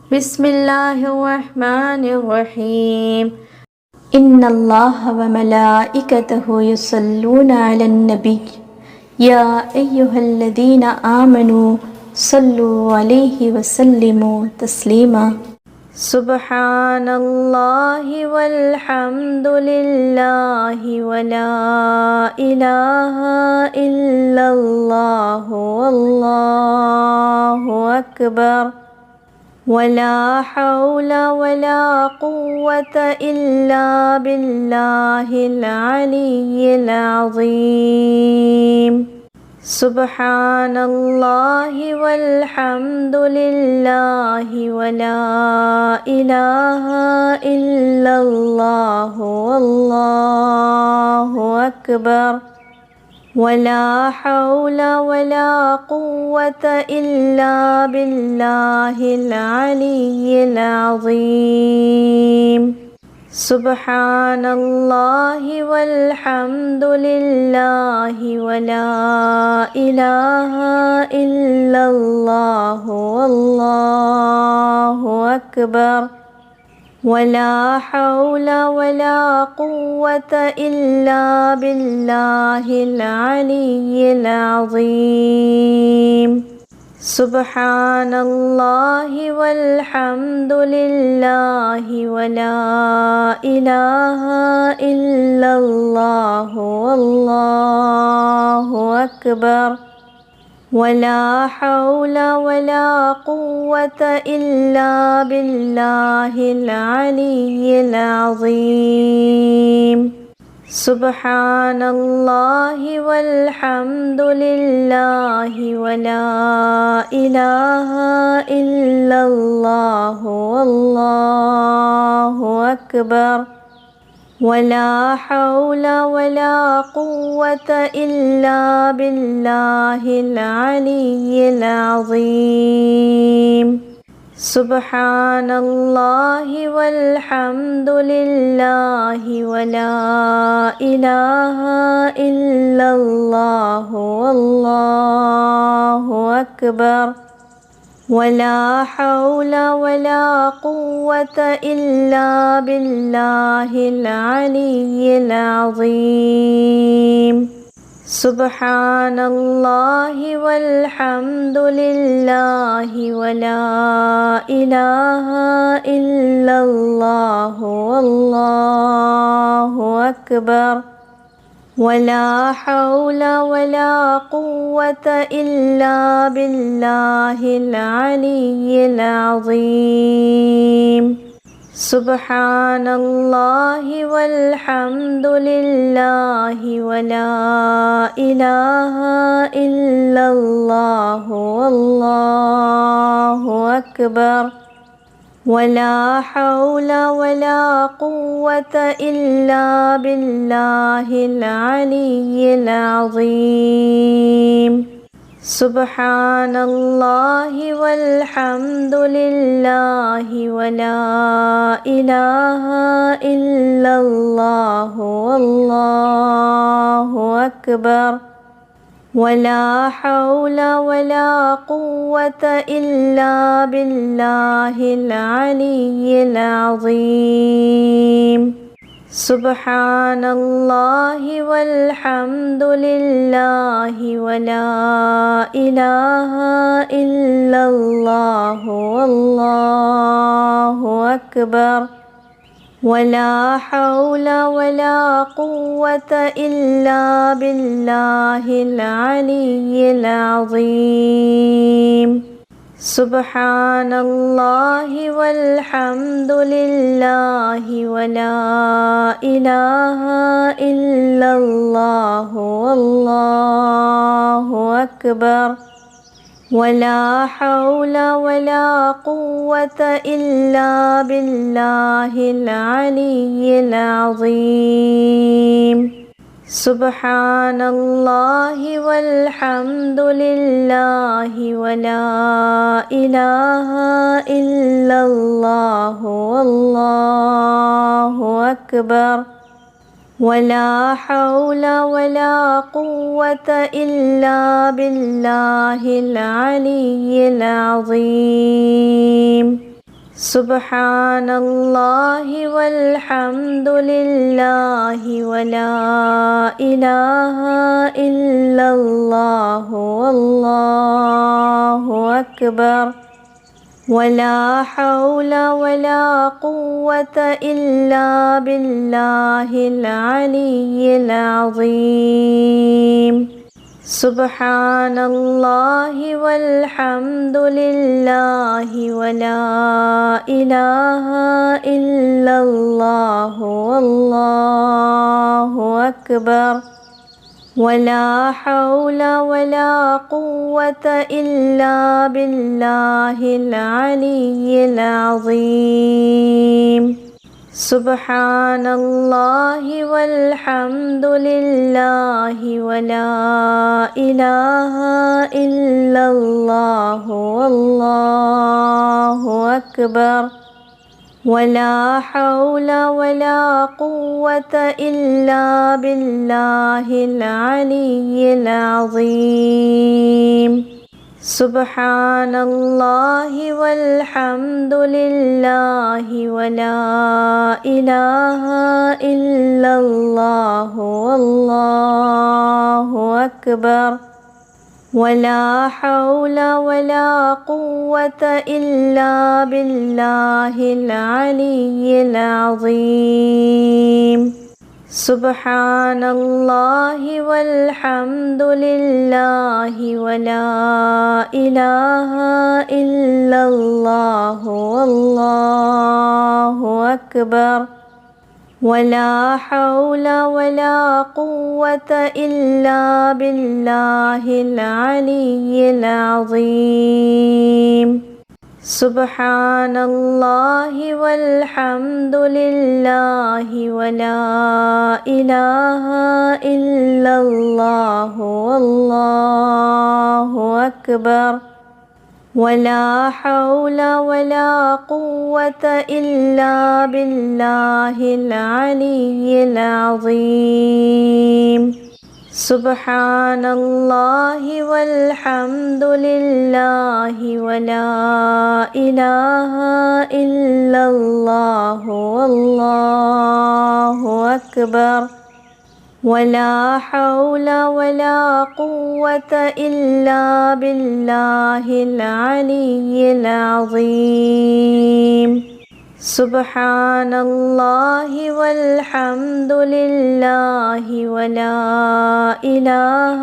بسم الله الرحمن الرحيم. إن الله وملائكته يصلون على النبي يا أيها الذين آمنوا صلوا عليه وسلموا تسليما. سبحان الله والحمد لله ولا إله إلا الله والله أكبر ولا حول ولا قوة إلا بالله العلي العظيم. سبحان الله والحمد لله ولا إله إلا الله والله أكبر ولا حول ولا قوة إلا بالله العلي العظيم. سبحان الله والحمد لله ولا إله إلا الله والله أكبر ولا حول ولا قوة إلا بالله العلي العظيم. سبحان الله والحمد لله ولا إله إلا الله والله أكبر ولا حول ولا قوة إلا بالله العلي العظيم. سبحان الله والحمد لله ولا إله إلا الله والله أكبر ولا حول ولا قوة إلا بالله العلي العظيم. سبحان الله والحمد لله ولا إله إلا الله والله أكبر ولا حول ولا قوة إلا بالله العلي العظيم. سبحان الله والحمد لله ولا إله إلا الله والله أكبر ولا حول ولا قوة إلا بالله العلي العظيم. سبحان الله والحمد لله ولا إله إلا الله والله أكبر ولا حول ولا قوة إلا بالله العلي العظيم. سبحان الله والحمد لله ولا إله إلا الله والله أكبر ولا حول ولا قوة إلا بالله العلي العظيم. سبحان الله والحمد لله ولا إله إلا الله والله أكبر ولا حول ولا قوة إلا بالله العلي العظيم. سبحان الله والحمد لله ولا إله إلا الله والله أكبر ولا حول ولا قوة إلا بالله العلي العظيم. سبحان الله والحمد لله ولا إله إلا الله والله أكبر ولا حول ولا قوة إلا بالله العلي العظيم. سبحان الله والحمد لله ولا إله إلا الله والله أكبر ولا حول ولا قوة إلا بالله العلي العظيم سبحان الله والحمد لله ولا إله إلا الله والله أكبر ولا حول ولا قوة إلا بالله العلي العظيم سبحان الله والحمد لله ولا إله إلا الله والله أكبر ولا حول ولا قوة إلا بالله العلي العظيم سبحان الله والحمد لله ولا إله إلا الله والله أكبر ولا حول ولا قوة إلا بالله العلي العظيم سبحان الله والحمد لله ولا إله إلا الله والله أكبر ولا حول ولا قوة إلا بالله العلي العظيم سبحان الله والحمد لله ولا إله إلا الله والله أكبر ولا حول ولا قوة إلا بالله العلي العظيم سبحان الله والحمد لله ولا إله إلا الله والله أكبر ولا حول ولا قوة إلا بالله العلي العظيم سبحان الله والحمد لله ولا إله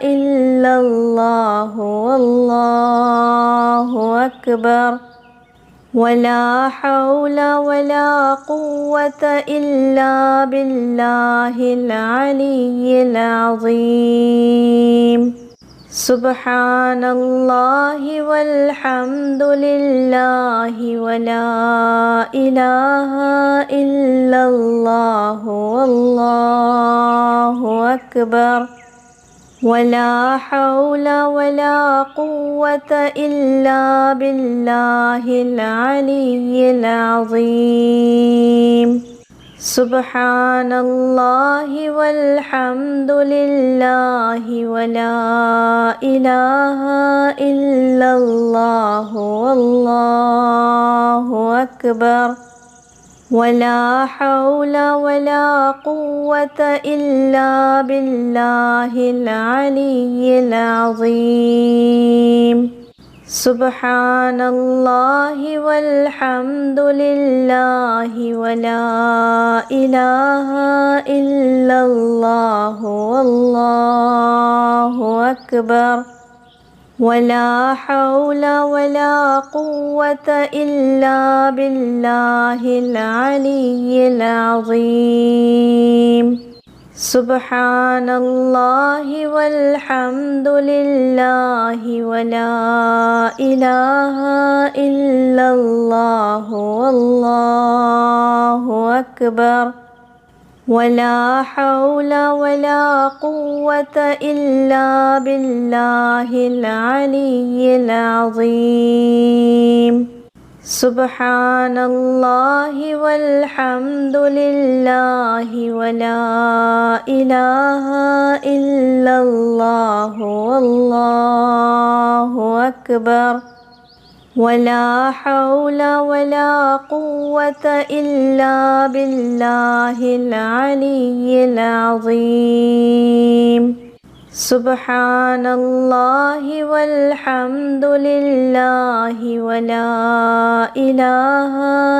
إلا الله والله أكبر ولا حول ولا قوة إلا بالله العلي العظيم سبحان الله والحمد لله ولا إله إلا الله والله أكبر ولا حول ولا قوة إلا بالله العلي العظيم سبحان الله والحمد لله ولا إله إلا الله والله أكبر ولا حول ولا قوة إلا بالله العلي العظيم سبحان الله والحمد لله ولا إله إلا الله والله أكبر ولا حول ولا قوة إلا بالله العلي العظيم سبحان الله والحمد لله ولا إله إلا الله والله أكبر ولا حول ولا قوة إلا بالله العلي العظيم سبحان الله والحمد لله ولا إله إلا الله والله أكبر ولا حول ولا قوة إلا بالله العلي العظيم. سبحان الله والحمد لله ولا إله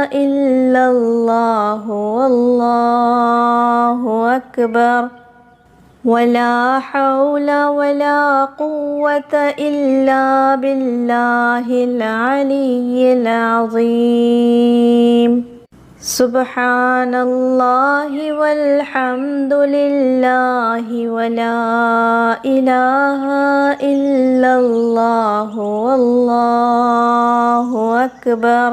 إلا الله والله أكبر. ولا حول ولا قوة إلا بالله العلي العظيم. سبحان الله والحمد لله ولا إله إلا الله والله أكبر.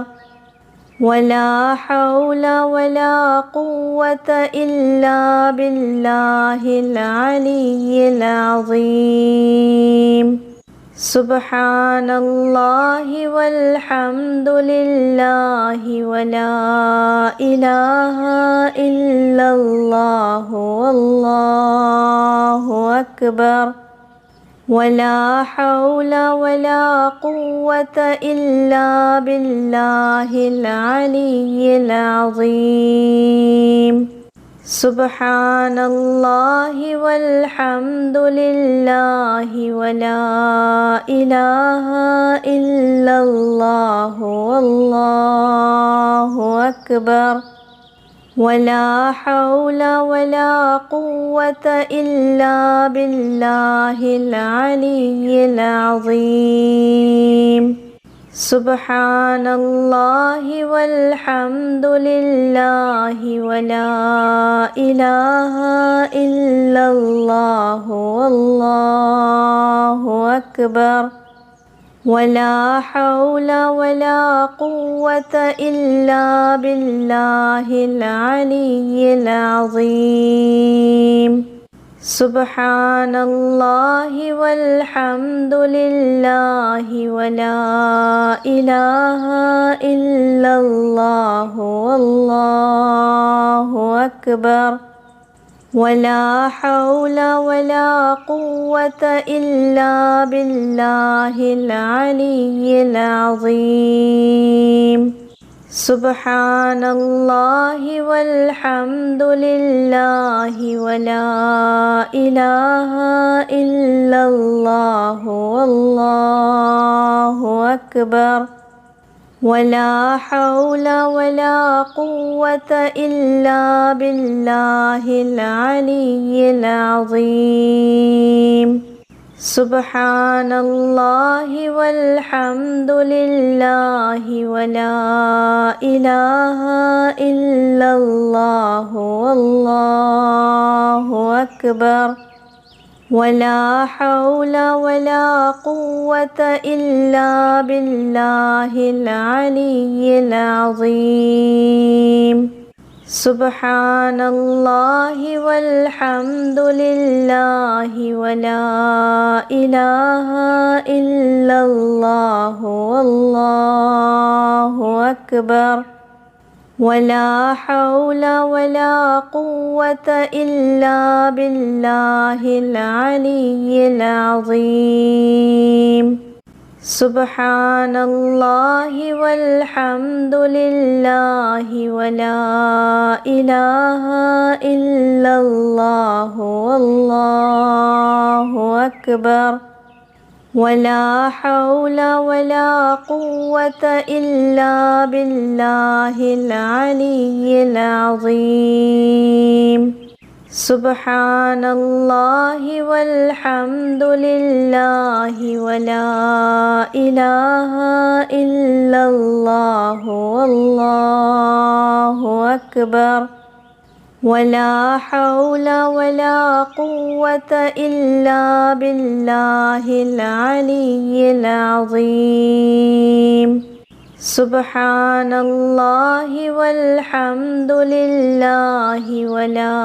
ولا حول ولا قوة إلا بالله العلي العظيم. سبحان الله والحمد لله ولا إله إلا الله والله أكبر. ولا حول ولا قوة إلا بالله العلي العظيم. سبحان الله والحمد لله ولا إله إلا الله والله أكبر. ولا حول ولا قوة إلا بالله العلي العظيم. سبحان الله والحمد لله ولا إله إلا الله والله أكبر. ولا حول ولا قوة إلا بالله العلي العظيم. سبحان الله والحمد لله ولا إله إلا الله والله أكبر. ولا حول ولا قوة إلا بالله العلي العظيم. سبحان الله والحمد لله ولا إله إلا الله والله أكبر. ولا حول ولا قوة إلا بالله العلي العظيم. سبحان الله والحمد لله ولا إله إلا الله والله أكبر. ولا حول ولا قوة إلا بالله العلي العظيم. سبحان الله والحمد لله ولا إله إلا الله والله أكبر. ولا حول ولا قوة إلا بالله العلي العظيم. سبحان الله والحمد لله ولا إله إلا الله والله أكبر. ولا حول ولا قوة إلا بالله العلي العظيم. سبحان الله والحمد لله ولا إله إلا الله والله أكبر. ولا حول ولا قوة إلا بالله العلي العظيم. سبحان الله والحمد لله ولا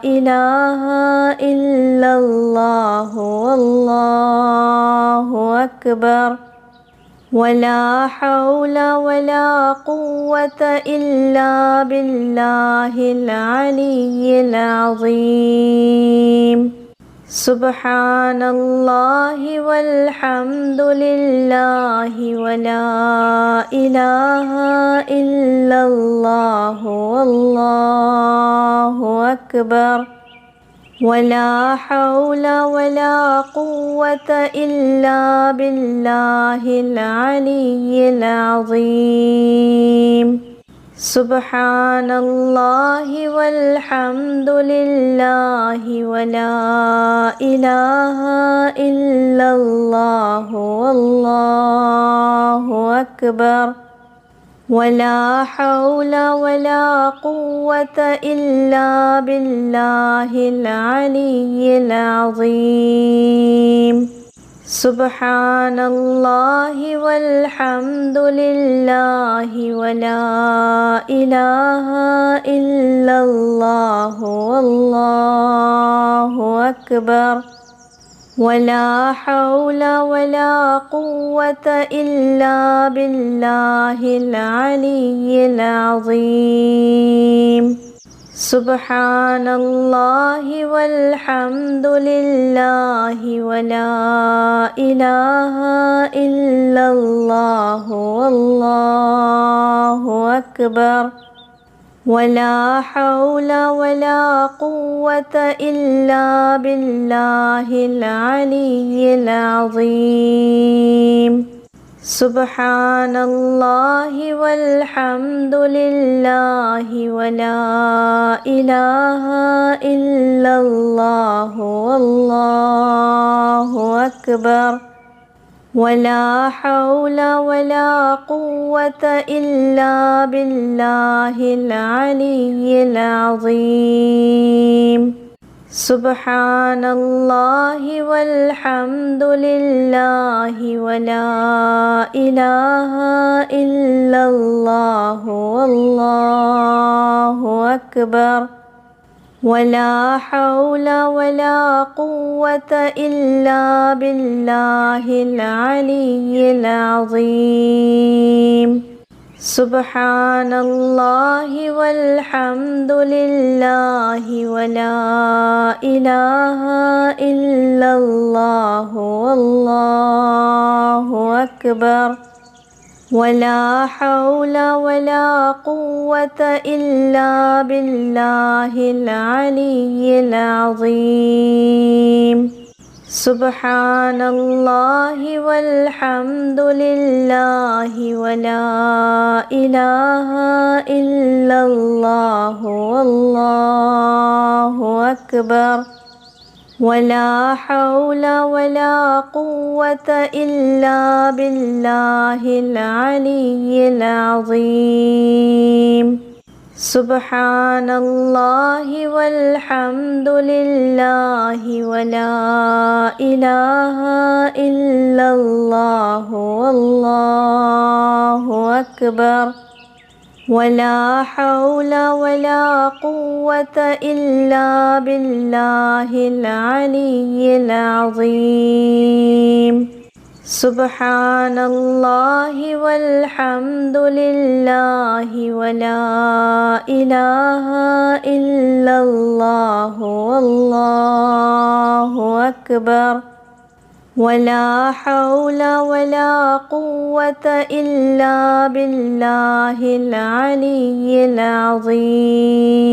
إله إلا الله والله أكبر. ولا حول ولا قوة إلا بالله العلي العظيم. سبحان الله والحمد لله ولا إله إلا الله والله أكبر ولا حول ولا قوة إلا بالله العلي العظيم سبحان الله والحمد لله ولا إله إلا الله والله أكبر ولا حول ولا قوة إلا بالله العلي العظيم سبحان الله والحمد لله ولا إله إلا الله والله أكبر ولا حول ولا قوة إلا بالله العلي العظيم سبحان الله والحمد لله ولا إله إلا الله والله أكبر ولا حول ولا قوة إلا بالله العلي العظيم سبحان الله والحمد لله ولا إله إلا الله والله أكبر ولا حول ولا قوة إلا بالله العلي العظيم سبحان الله والحمد لله ولا إله إلا الله والله أكبر ولا حول ولا قوة إلا بالله العلي العظيم سبحان الله والحمد لله ولا إله إلا الله والله أكبر ولا حول ولا قوة إلا بالله العلي العظيم سبحان الله والحمد لله ولا إله إلا الله والله أكبر ولا حول ولا قوة إلا بالله العلي العظيم سبحان الله والحمد لله ولا إله إلا الله والله أكبر ولا حول ولا قوة إلا بالله العلي العظيم سبحان الله والحمد لله ولا إله إلا الله والله أكبر ولا حول ولا قوة إلا بالله العلي العظيم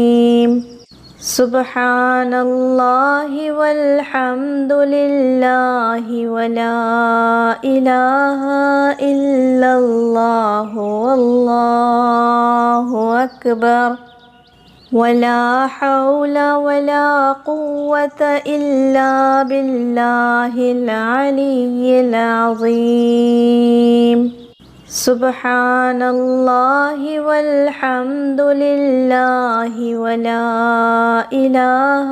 سبحان الله والحمد لله ولا إله إلا الله والله أكبر ولا حول ولا قوة إلا بالله العلي العظيم سبحان الله والحمد لله ولا إله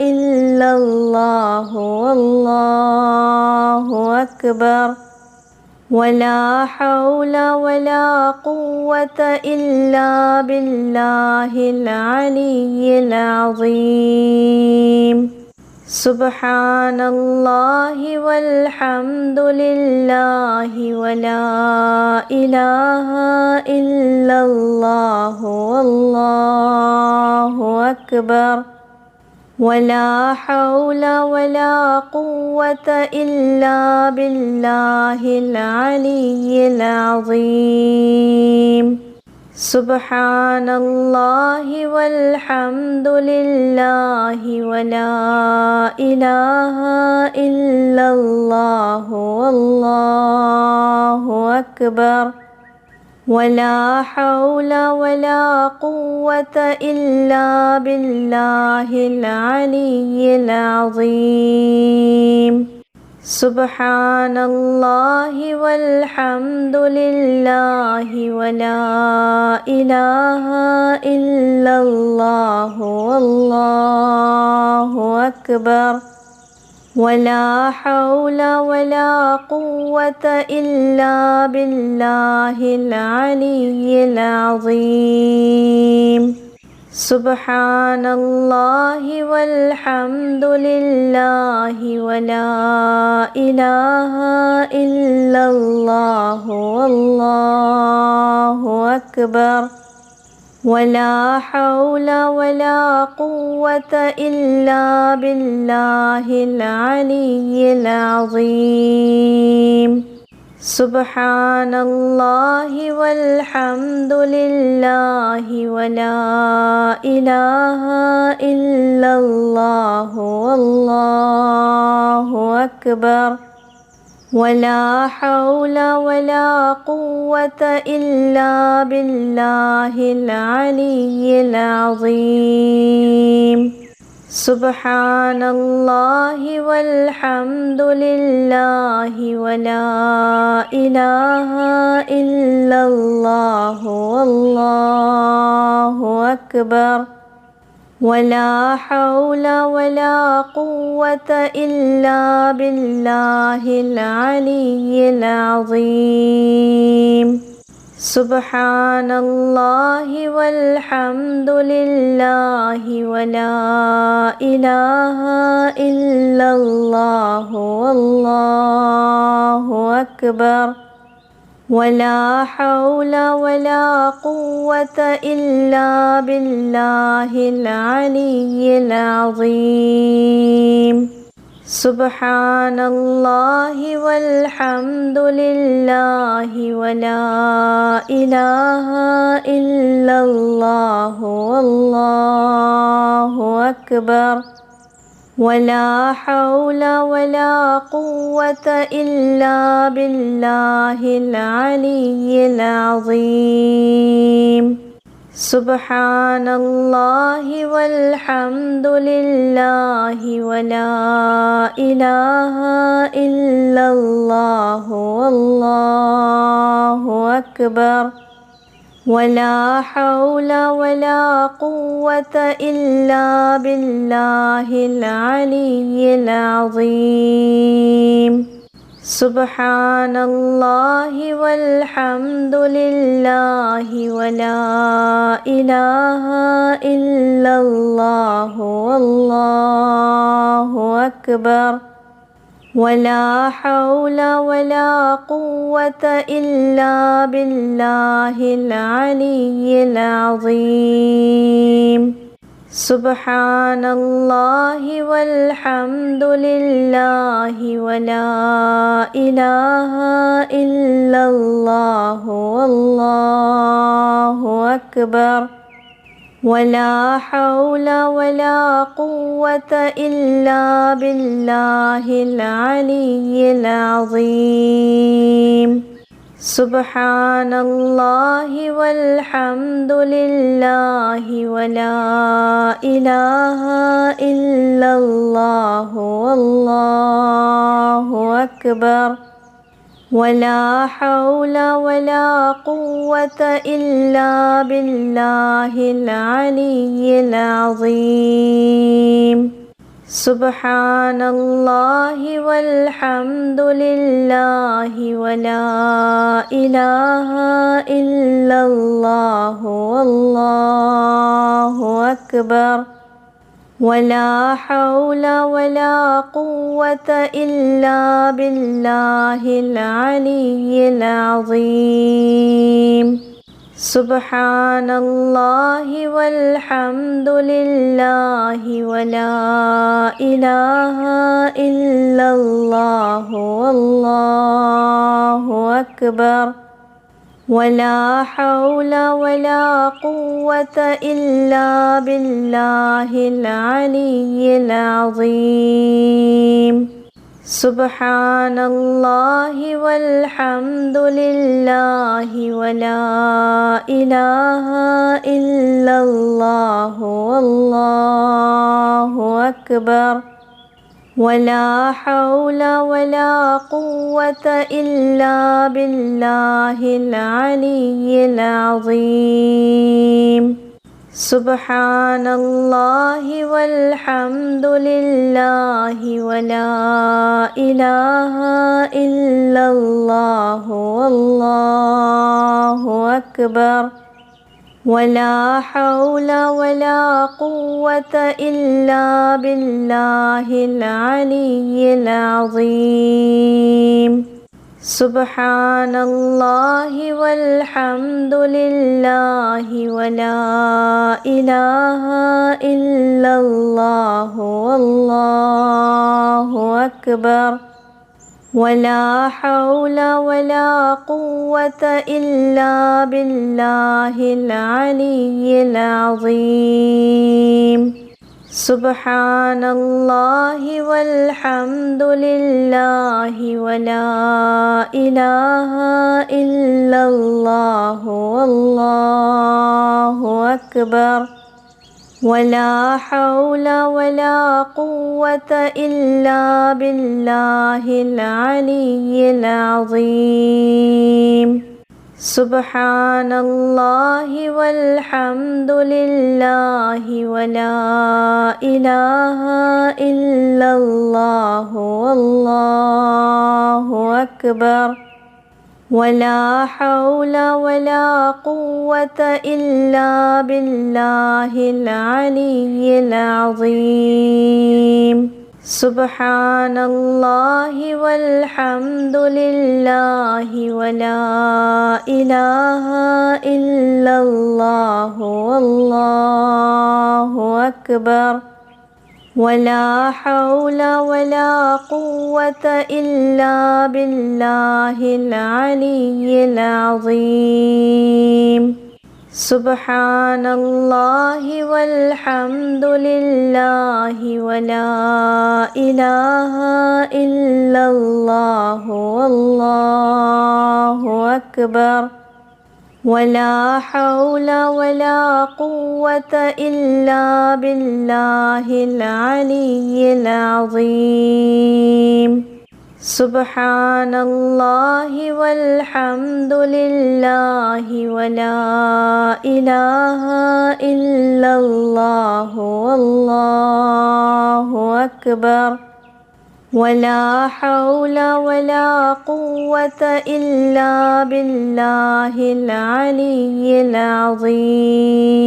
إلا الله والله أكبر ولا حول ولا قوة إلا بالله العلي العظيم سبحان الله والحمد لله ولا إله إلا الله والله أكبر ولا حول ولا قوة إلا بالله العلي العظيم. سبحان الله والحمد لله ولا إله إلا الله والله أكبر. ولا حول ولا قوة إلا بالله العلي العظيم. سبحان الله والحمد لله ولا إله إلا الله والله أكبر. ولا حول ولا قوة إلا بالله العلي العظيم. سبحان الله والحمد لله ولا إله إلا الله والله أكبر. ولا حول ولا قوة إلا بالله العلي العظيم. سبحان الله والحمد لله ولا إله إلا الله والله أكبر. ولا حول ولا قوة إلا بالله العلي العظيم. سبحان الله والحمد لله ولا إله إلا الله والله أكبر. ولا حول ولا قوة إلا بالله العلي العظيم. سبحان الله والحمد لله ولا إله إلا الله والله أكبر. ولا حول ولا قوة إلا بالله العلي العظيم. سبحان الله والحمد لله ولا إله إلا الله والله أكبر. ولا حول ولا قوة إلا بالله العلي العظيم. سبحان الله والحمد لله ولا إله إلا الله والله أكبر. ولا حول ولا قوة إلا بالله العلي العظيم. سبحان الله والحمد لله ولا إله إلا الله والله أكبر. ولا حول ولا قوة إلا بالله العلي العظيم. سبحان الله والحمد لله ولا إله إلا الله والله أكبر. ولا حول ولا قوة إلا بالله العلي العظيم. سبحان الله والحمد لله ولا إله إلا الله والله أكبر. ولا حول ولا قوة إلا بالله العلي العظيم. سبحان الله والحمد لله ولا إله إلا الله والله أكبر. ولا حول ولا قوة إلا بالله العلي العظيم. سبحان الله والحمد لله ولا إله إلا الله والله أكبر ولا حول ولا قوة إلا بالله العلي العظيم سبحان الله والحمد لله ولا إله إلا الله والله أكبر ولا حول ولا قوة إلا بالله العلي العظيم سبحان الله والحمد لله ولا إله إلا الله والله أكبر ولا حول ولا قوة إلا بالله العلي العظيم سبحان الله والحمد لله ولا إله إلا الله والله أكبر ولا حول ولا قوة إلا بالله العلي العظيم سبحان الله والحمد لله ولا إله إلا الله والله أكبر ولا حول ولا قوة إلا بالله العلي العظيم سبحان الله والحمد لله ولا إله إلا الله والله أكبر ولا حول ولا قوة إلا بالله العلي العظيم سبحان الله والحمد لله ولا إله إلا الله والله أكبر ولا حول ولا قوة إلا بالله العلي العظيم سبحان الله والحمد لله ولا إله إلا الله والله أكبر ولا حول ولا قوة إلا بالله العلي العظيم سبحان الله والحمد لله ولا إله إلا الله والله أكبر ولا حول ولا قوة إلا بالله العلي العظيم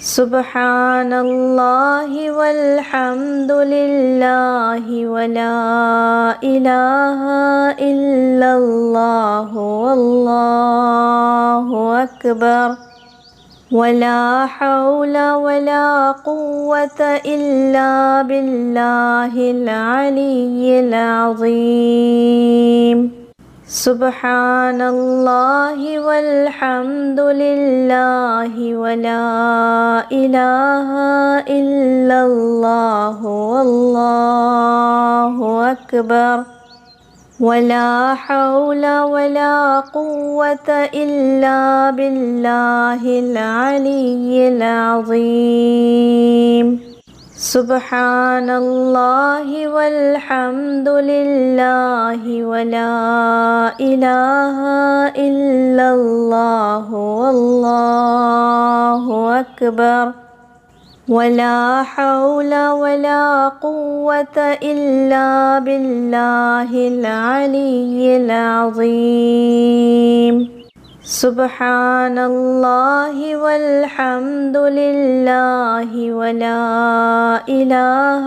سبحان الله والحمد لله ولا إله إلا الله والله أكبر ولا حول ولا قوة إلا بالله العلي العظيم سبحان الله والحمد لله ولا إله إلا الله والله أكبر ولا حول ولا قوة إلا بالله العلي العظيم سبحان الله والحمد لله ولا إله إلا الله والله أكبر ولا حول ولا قوة إلا بالله العلي العظيم سبحان الله والحمد لله ولا إله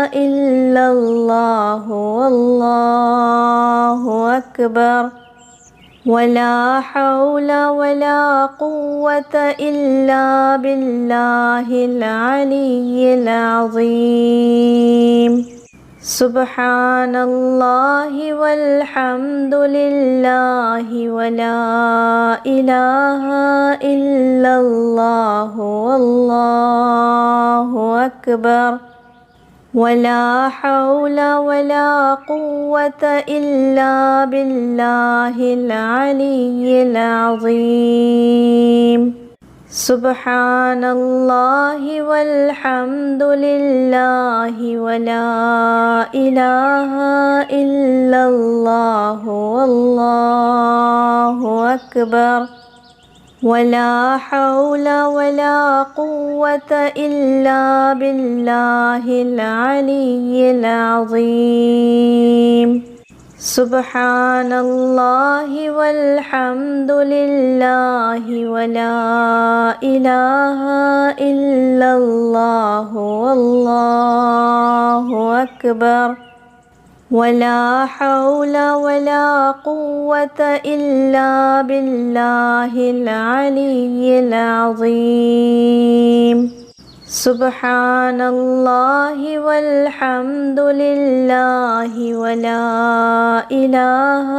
إلا الله والله أكبر ولا حول ولا قوة إلا بالله العلي العظيم. سبحان الله والحمد لله ولا إله إلا الله والله أكبر. ولا حول ولا قوة إلا بالله العلي العظيم. سبحان الله والحمد لله ولا إله إلا الله والله أكبر. ولا حول ولا قوة إلا بالله العلي العظيم. سبحان الله والحمد لله ولا إله إلا الله والله أكبر. ولا حول ولا قوة إلا بالله العلي العظيم. سبحان الله والحمد لله ولا إله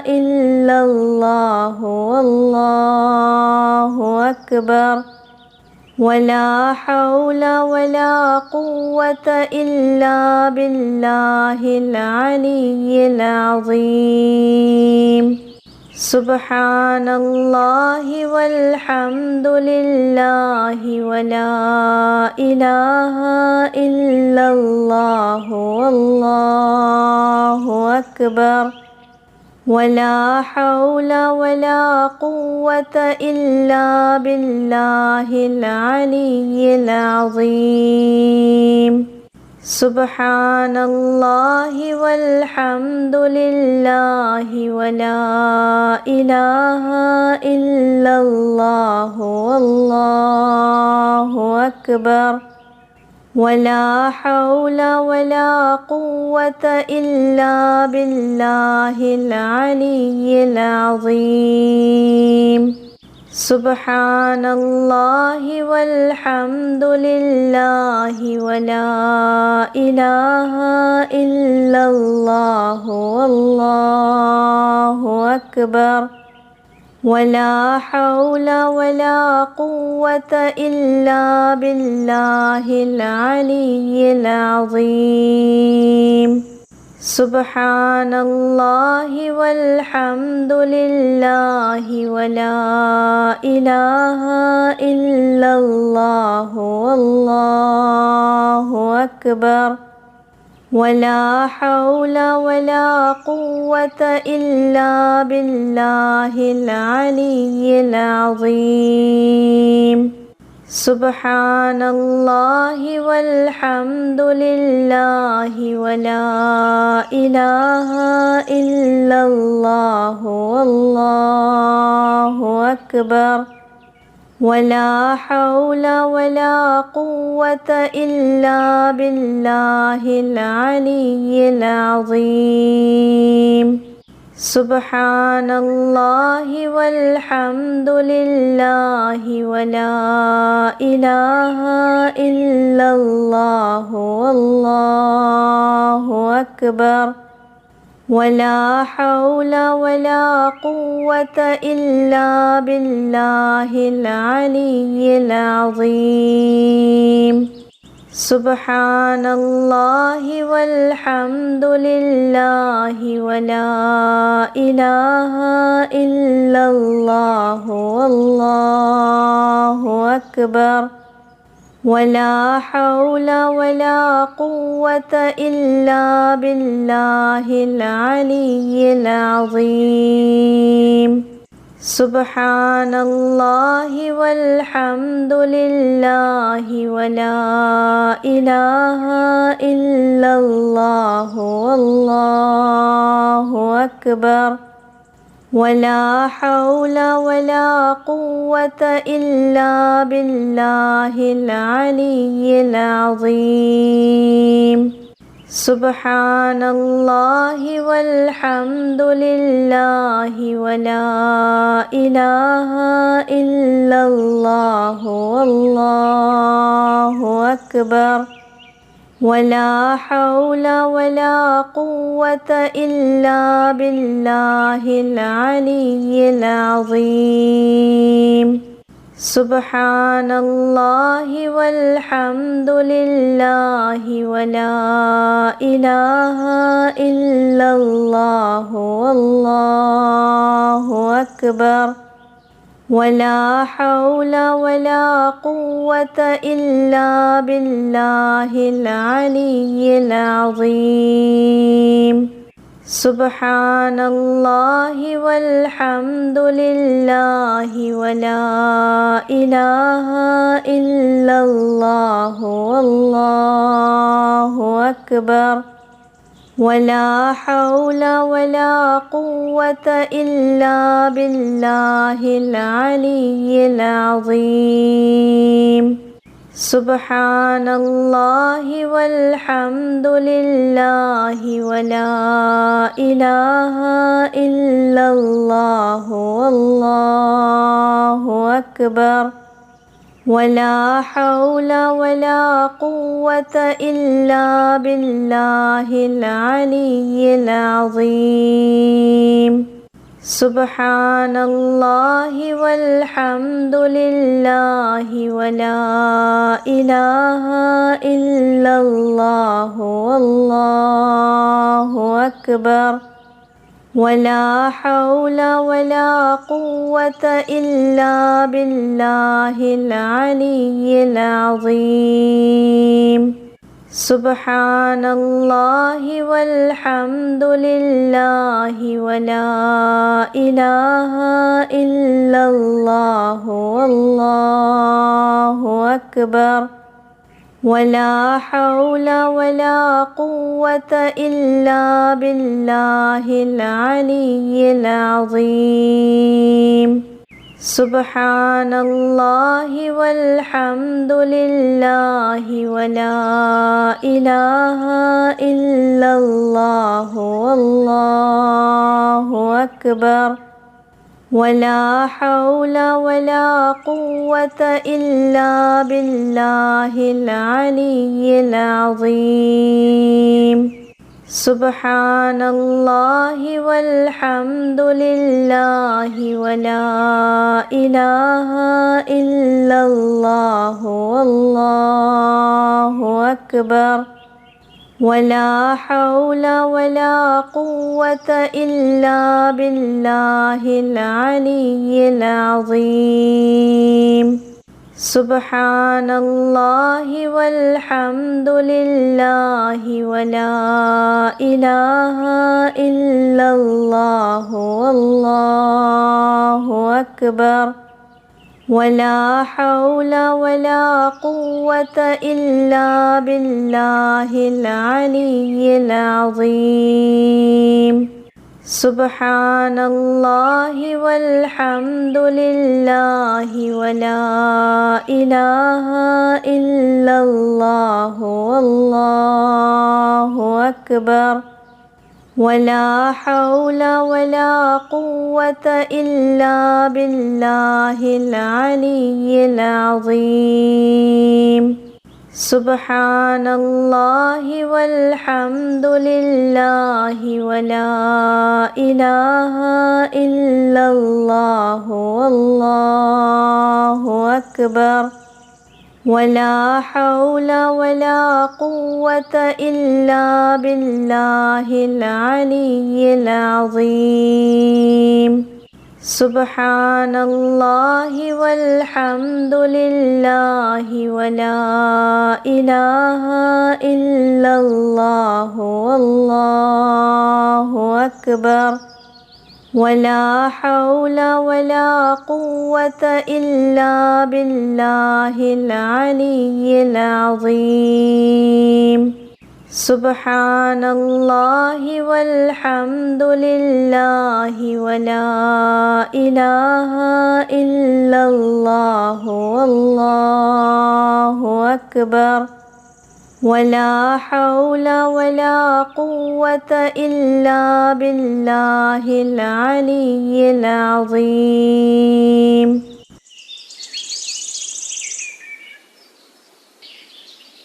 إلا الله والله أكبر. ولا حول ولا قوة إلا بالله العلي العظيم. سبحان الله والحمد لله ولا إله إلا الله والله أكبر. ولا حول ولا قوة إلا بالله العلي العظيم. سبحان الله والحمد لله ولا إله إلا الله والله أكبر. ولا حول ولا قوة إلا بالله العلي العظيم. سبحان الله والحمد لله ولا إله إلا الله والله أكبر. ولا حول ولا قوة إلا بالله العلي العظيم. سبحان الله والحمد لله ولا إله إلا الله والله أكبر. ولا حول ولا قوة إلا بالله العلي العظيم. سبحان الله والحمد لله ولا إله إلا الله والله أكبر. ولا حول ولا قوة إلا بالله العلي العظيم. سبحان الله والحمد لله ولا إله إلا الله والله أكبر. ولا حول ولا قوة إلا بالله العلي العظيم. سبحان الله والحمد لله ولا إله إلا الله والله أكبر. ولا حول ولا قوة إلا بالله العلي العظيم. سبحان الله والحمد لله ولا إله إلا الله والله أكبر. ولا حول ولا قوة إلا بالله العلي العظيم. سبحان الله والحمد لله ولا إله إلا الله والله أكبر ولا حول ولا قوة إلا بالله العلي العظيم سبحان الله والحمد لله ولا إله إلا الله والله أكبر ولا حول ولا قوة إلا بالله العلي العظيم سبحان الله والحمد لله ولا إله إلا الله والله أكبر ولا حول ولا قوة إلا بالله العلي العظيم سبحان الله والحمد لله ولا إله إلا الله والله أكبر ولا حول ولا قوة إلا بالله العلي العظيم سبحان الله والحمد لله ولا إله إلا الله والله أكبر ولا حول ولا قوة إلا بالله العلي العظيم سبحان الله والحمد لله ولا إله إلا الله والله أكبر ولا حول ولا قوة إلا بالله العلي العظيم سبحان الله والحمد لله ولا إله إلا الله والله أكبر ولا حول ولا قوة إلا بالله العلي العظيم سبحان الله والحمد لله ولا إله إلا الله والله أكبر ولا حول ولا قوة إلا بالله العلي العظيم سبحان الله والحمد لله ولا إله إلا الله والله أكبر ولا حول ولا قوة إلا بالله العلي العظيم سبحان الله والحمد لله ولا إله إلا الله والله أكبر ولا حول ولا قوة إلا بالله العلي العظيم سبحان الله والحمد لله ولا إله إلا الله والله أكبر ولا حول ولا قوة إلا بالله العلي العظيم سبحان الله والحمد لله ولا إله إلا الله والله أكبر ولا حول ولا قوة إلا بالله العلي العظيم سبحان الله والحمد لله ولا إله إلا الله والله أكبر ولا حول ولا قوة إلا بالله العلي العظيم.